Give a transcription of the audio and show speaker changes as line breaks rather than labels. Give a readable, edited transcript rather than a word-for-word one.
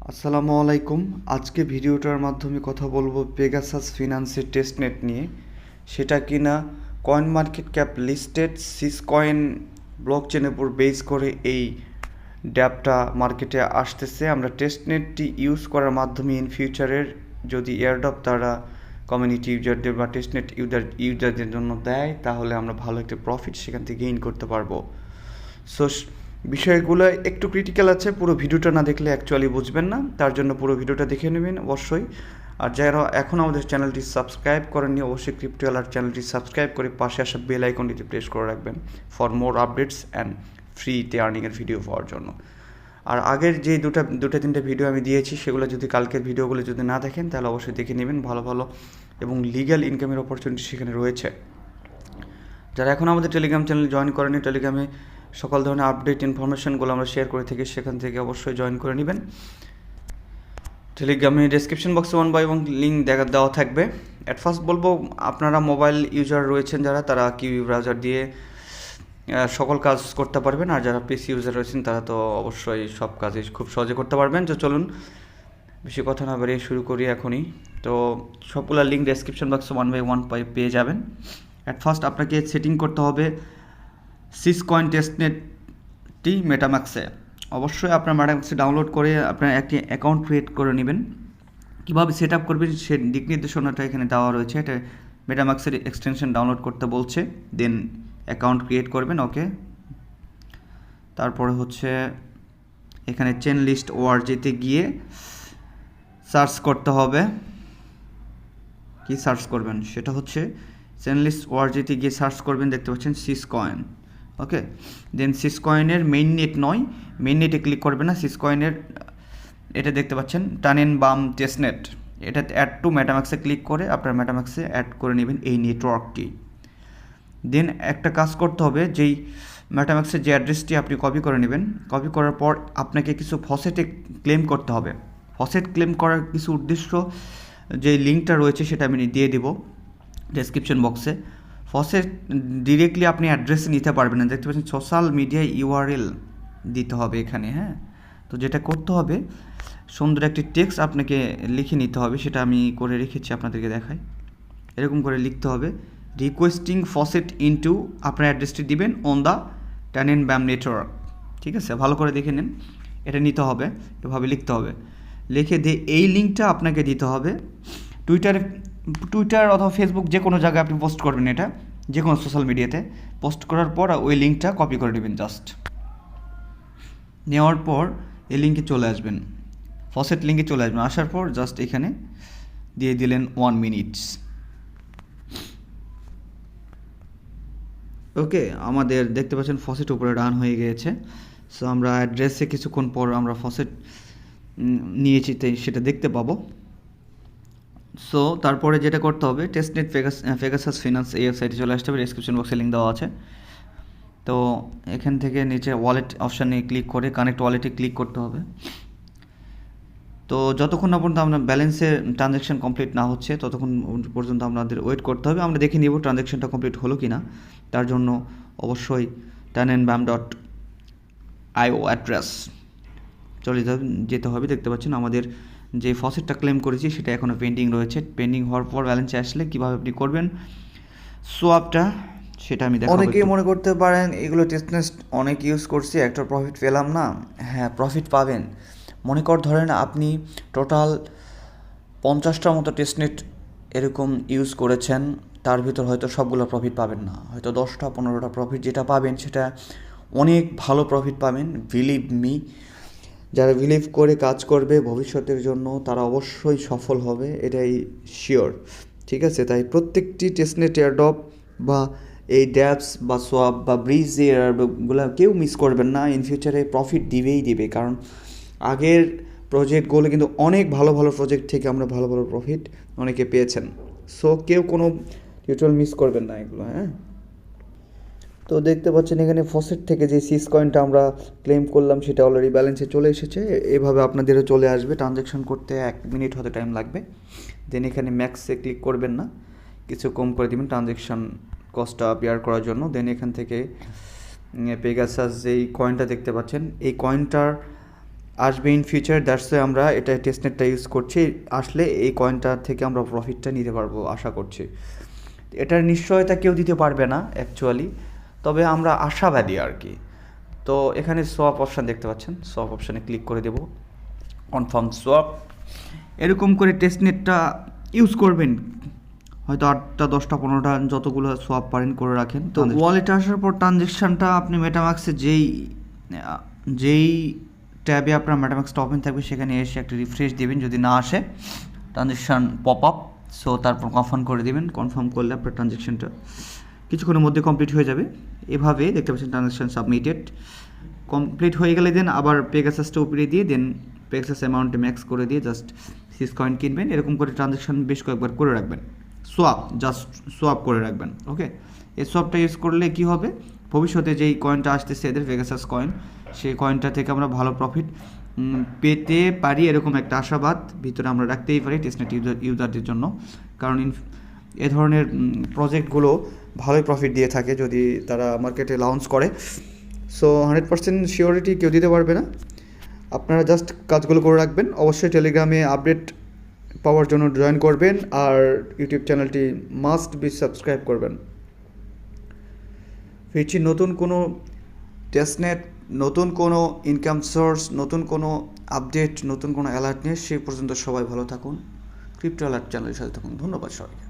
আসসালামু আলাইকুম। আজকে ভিডিওটার মাধ্যমে কথা বলবো পেগাসাস ফিনান্সের টেস্টনেট নিয়ে। সেটা কিনা কয়েন মার্কেট ক্যাপ লিস্টেড সিসকয়েন ব্লকচেনের উপর বেস করে এই ড্যাপটা মার্কেটে আসতেছে। আমরা টেস্টনেটটি ইউজ করার মাধ্যমে ইন ফিউচারের যদি এয়ারড্রপ তারা কমিউনিটি ইউজারদের বা টেস্টনেট ইউজারদের জন্য দেয়, তাহলে আমরা ভালো একটা প্রফিট সেখান থেকে গেইন করতে পারবো। সো বিষয়গুলো একটু ক্রিটিক্যাল আছে, পুরো ভিডিওটা না দেখলে অ্যাকচুয়ালি বুঝবেন না, তার জন্য পুরো ভিডিওটা দেখে নেবেন অবশ্যই। আর যারা এখন আমাদের চ্যানেলটি সাবস্ক্রাইব করেননি, অবশ্যই ক্রিপ্টো অ্যালার্ট চ্যানেলটি সাবস্ক্রাইব করে পাশে আসা বেল আইকনটিতে প্রেস করে রাখবেন ফর মোর আপডেটস অ্যান্ড ফ্রিতে আর্নিংয়ের ভিডিও পাওয়ার জন্য। আর আগের যে দুটো তিনটে ভিডিও আমি দিয়েছি, সেগুলো যদি কালকের ভিডিওগুলো যদি না দেখেন, তাহলে অবশ্যই দেখে নেবেন। ভালো ভালো এবং লিগ্যাল ইনকামের অপরচুনিটি সেখানে রয়েছে। যারা এখন আমাদের টেলিগ্রাম চ্যানেল জয়েন করেনি, টেলিগ্রামে সকল ধরনের আপডেট ইনফরমেশনগুলো আমরা শেয়ার করে থাকি, সেখান থেকে অবশ্যই জয়েন করে নেবেন। টেলিগ্রামে ডেসক্রিপশন বক্সে 1 by 1 লিঙ্ক দেওয়া থাকবে। অ্যাট ফার্স্ট বলবো, আপনারা মোবাইল ইউজার রয়েছেন যারা, তারা কিউই ব্রাউজার দিয়ে সকল কাজ করতে পারবেন। আর যারা পিসি ইউজার রয়েছেন তারা তো অবশ্যই সব কাজই খুব সহজে করতে পারবেন। তো চলুন বেশি কথা না বাড়িয়ে শুরু করি এখনই। তো সবগুলো লিঙ্ক ডেসক্রিপশন বক্সে 1 by 1 পেয়ে যাবেন। অ্যাট ফার্স্ট আপনাকে সেটিং করতে হবে সিসকয়েন টেস্টনেটটি মেটাম্যাক্সে। অবশ্যই আপনার মেটাম্যাক্সে ডাউনলোড করে আপনার একটি অ্যাকাউন্ট ক্রিয়েট করে নেবেন। কীভাবে সেট আপ করবেন সে দিক নির্দেশনাটা এখানে দেওয়া রয়েছে। এটা মেটাম্যাক্সের এক্সটেনশন ডাউনলোড করতে বলছে, দেন অ্যাকাউন্ট ক্রিয়েট করবেন। ওকে, তারপরে হচ্ছে এখানে চেন লিস্ট ওআরজিতে গিয়ে সার্চ করতে হবে। কি সার্চ করবেন সেটা হচ্ছে চেন লিস্ট ওআরজিতে গিয়ে সার্চ করবেন, দেখতে পাচ্ছেন সিসকয়েন। ওকে, দেন সিসকয়েনের মেইন নেট নয়, মেইন নেটে ক্লিক করবে না, সিসকয়েনের এটা দেখতে পাচ্ছেন টানেন বাম টেস্টনেট, এটাতে অ্যাড টু মেটাম্যাক্সে ক্লিক করে আপনার মেটাম্যাক্সে অ্যাড করে নেবেন এই নেটওয়ার্কটি। দেন একটা কাজ করতে হবে, যেই মেটাম্যাক্সের যে অ্যাড্রেসটি আপনি কপি করে নেবেন, কপি করার পর আপনাকে কিছু ফসেটে ক্লেম করতে হবে। ফসেট ক্লেম করার কিছু উদ্দেশ্য, যে লিঙ্কটা রয়েছে সেটা আমি দিয়ে দেব ডেসক্রিপশন বক্সে। ফসেট ডিরেক্টলি আপনি অ্যাড্রেসে নিতে পারবেন না, দেখতে পাচ্ছেন সোশ্যাল মিডিয়া ইউআরএল দিতে হবে এখানে। হ্যাঁ, তো যেটা করতে হবে, সুন্দর একটি টেক্সট আপনাকে লিখে নিতে হবে, সেটা আমি করে রেখেছি আপনাদেরকে দেখাই। এরকম করে লিখতে হবে, রিকোয়েস্টিং ফসেট ইনটু, আপনার অ্যাড্রেসটি দিবেন অন দ্য টানেন ব্যাম নেটওয়ার্ক। ঠিক আছে, ভালো করে দেখে নিন, এটা নিতে হবে, এভাবে লিখতে হবে। লিখে দিয়ে এই লিঙ্কটা আপনাকে দিতে হবে টুইটার অথবা ফেসবুক, যে কোনো জায়গায় আপনি পোস্ট করবেন, এটা যে কোনো সোশ্যাল মিডিয়াতে পোস্ট করার পর ওই লিঙ্কটা কপি করে নেবেন। জাস্ট নেওয়ার পর এই লিঙ্কে চলে আসবেন, ফসেট লিঙ্কে চলে আসবেন। আসার পর জাস্ট এখানে দিয়ে দিলেন 1 মিনিট। ওকে, আমাদের দেখতে পাচ্ছেন ফসেট উপরে রান হয়ে গিয়েছে। সো আমরা অ্যাড্রেসে কিছুক্ষণ পর আমরা ফসেট নিয়েছি, তাই সেটা দেখতে পাবো। সো তারপরে যেটা করতে হবে, টেস্টনেট পেগাসাস ফিনান্স এই ওয়েবসাইটে চলে আসতে হবে, ডেসক্রিপশন বক্সে লিঙ্ক দেওয়া আছে। তো এখান থেকে নিচে ওয়ালেট অপশানে ক্লিক করে কানেক্ট ওয়ালেটে ক্লিক করতে হবে। তো যতক্ষণ না পর্যন্ত আপনার ব্যালেন্সের ট্রানজ্যাকশন কমপ্লিট না হচ্ছে, ততক্ষণ পর্যন্ত আমাদের ওয়েট করতে হবে। আমরা দেখে নিব ট্রানজ্যাকশনটা কমপ্লিট হলো কি না। তার জন্য অবশ্যই tanenbam.io অ্যাড্রেস চলে যেতে হবে। দেখতে পাচ্ছেন আমাদের যে ফসেটটা ক্লেম করেছি সেটা এখনও পেন্ডিং রয়েছে। পেন্ডিং হওয়ার পর ব্যালেন্সে আসলে কীভাবে আপনি করবেন সোয়াপটা, সেটা আমি দেখাবো। অনেকেই মনে করতে পারেন এগুলো টেস্টনেট অনেক ইউজ করছি, একটা প্রফিট পেলাম না। হ্যাঁ, প্রফিট পাবেন। মনে কর ধরেন আপনি টোটাল 50টার মতো টেস্টনেট এরকম ইউজ করেছেন, তার ভিতর হয়তো সবগুলো প্রফিট পাবেন না, হয়তো 10টা-15টা প্রফিট যেটা পাবেন সেটা অনেক ভালো প্রফিট পাবেন। বিলিভ মি, যারা বিলিভ করে কাজ করবে ভবিষ্যতের জন্য, তারা অবশ্যই সফল হবে, এটাই শিওর। ঠিক আছে, তাই প্রত্যেকটি টেস্টনেট এয়ারড্রপ বা এই ড্যাপস বা সোয়াপ বা ব্রিজ এয়ারড্রপগুলো কেউ মিস করবেন না। ইন ফিউচারে প্রফিট দিবে, কারণ আগের প্রজেক্টগুলো কিন্তু অনেক ভালো ভালো প্রজেক্ট থেকে আমরা ভালো ভালো প্রফিট অনেকে পেয়েছেন। সো কেউ কোনো টিউটোরিয়াল মিস করবেন না এগুলো। হ্যাঁ, তো দেখতে পাচ্ছেন এখানে ফসেট থেকে যে সিসকয়েনটা আমরা ক্লেম করলাম সেটা অলরেডি ব্যালেন্সে চলে এসেছে। এভাবে আপনাদেরও চলে আসবে। ট্রানজ্যাকশন করতে 1 মিনিট হতে টাইম লাগবে। দেন এখানে ম্যাক্সে ক্লিক করবেন না, কিছু কম করে দেবেন ট্রানজ্যাকশন কস্টটা বিয়ার করার জন্য। দেন এখান থেকে পেগাসাস যেই কয়েনটা দেখতে পাচ্ছেন, এই কয়েনটার আসবে ইন ফিউচার, দ্যাটস আমরা এটা টেস্টনেটটা ইউজ করছি, আসলে এই কয়েনটা থেকে আমরা প্রফিটটা নিতে পারবো আশা করছি। এটার নিশ্চয়তা কেউ দিতে পারবে না অ্যাকচুয়ালি, তবে আমরা আশাবাদী আর কি। তো এখানে সোয়াপ অপশান দেখতে পাচ্ছেন, সোয়াপ অপশানে ক্লিক করে দেব, কনফার্ম সোয়াপ। এরকম করে টেস্টনেটটা ইউজ করবেন, হয়তো 8টা 10টা 15টা যতগুলো সোয়াপ পারেন করে রাখেন। তো ওয়ালেটে আসার পর ট্রানজ্যাকশানটা আপনি মেটামাক্সে যেই ট্যাবে আপনার মেটামাক্সটা ওপেন থাকবে সেখানে এসে একটা রিফ্রেশ দেবেন, যদি না আসে ট্রানজ্যাকশান পপ আপ, সো তারপর কনফার্ম করে দেবেন। কনফার্ম করলে আপনার ট্রানজ্যাকশানটা কিছুক্ষণের মধ্যে কমপ্লিট হয়ে যাবে। এভাবে দেখতে পাচ্ছেন ট্রানজ্যাকশান সাবমিটেড কমপ্লিট হয়ে গেলে দেন আবার পেগাসাসটা উপরে দিয়ে দেন পেগাসাস অ্যামাউন্টে ম্যাক্স করে দিয়ে জাস্ট সিসকয়েন কিনবেন। এরকম করে ট্রানজ্যাকশান বেশ কয়েকবার করে রাখবেন, জাস্ট সোয়াপ করে রাখবেন। ওকে, এই সোয়াপটা ইউজ করলে কি হবে, ভবিষ্যতে যেই কয়েনটা আসতেছে এদের পেগাসাস কয়েন, সেই কয়েনটা থেকে আমরা ভালো প্রফিট পেতে পারি, এরকম একটা আশাবাদ ভিতরে আমরা রাখতেই পারি টেস্টনেট ইউজারদের জন্য। কারণ এ ধরনের প্রজেক্টগুলো ভালোই প্রফিট দিয়ে থাকে যদি তারা মার্কেটে লঞ্চ করে। সো 100% সিওরিটি কেউ দিতে পারবে না, আপনারা জাস্ট কাজগুলো করে রাখবেন। অবশ্যই টেলিগ্রামে আপডেট পাওয়ার জন্য জয়েন করবেন, আর ইউটিউব চ্যানেলটি মাস্ট বি সাবস্ক্রাইব করবেন। ফিরছি নতুন কোনো টেস্টনেট, নতুন কোনো ইনকাম সোর্স, নতুন কোনো আপডেট, নতুন কোনো অ্যালার্ট নিয়ে। সেই পর্যন্ত সবাই ভালো থাকুন, ক্রিপ্টো অ্যালার্ট চ্যানেলের সাথে থাকুন। ধন্যবাদ সবাইকে।